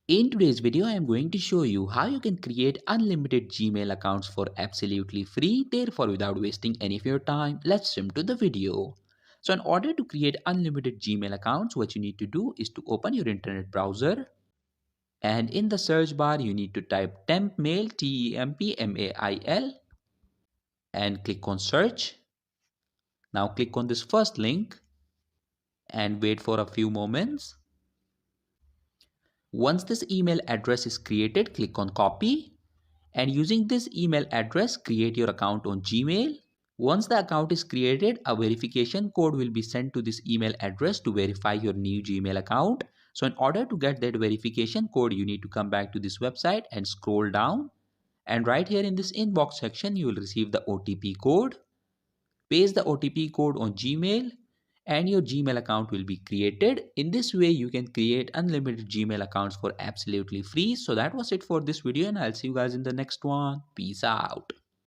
In today's video, I am going to show you how you can create unlimited Gmail accounts for absolutely free. Therefore, without wasting any of your time, let's jump to the video. So in order to create unlimited Gmail accounts, what you need to do is to open your internet browser, and in the search bar, you need to type tempmail, TEMPMAIL, and click on search. Now click on this first link and wait for a few moments. Once this email address is created, click on copy, and using this email address, create your account on Gmail. Once the account is created, a verification code will be sent to this email address to verify your new Gmail account. So in order to get that verification code, you need to come back to this website and scroll down. And right here in this inbox section, you will receive the OTP code. Paste the OTP code on Gmail and your Gmail account will be created. In this way, you can create unlimited Gmail accounts for absolutely free. So that was it for this video, and I'll see you guys in the next one. Peace out.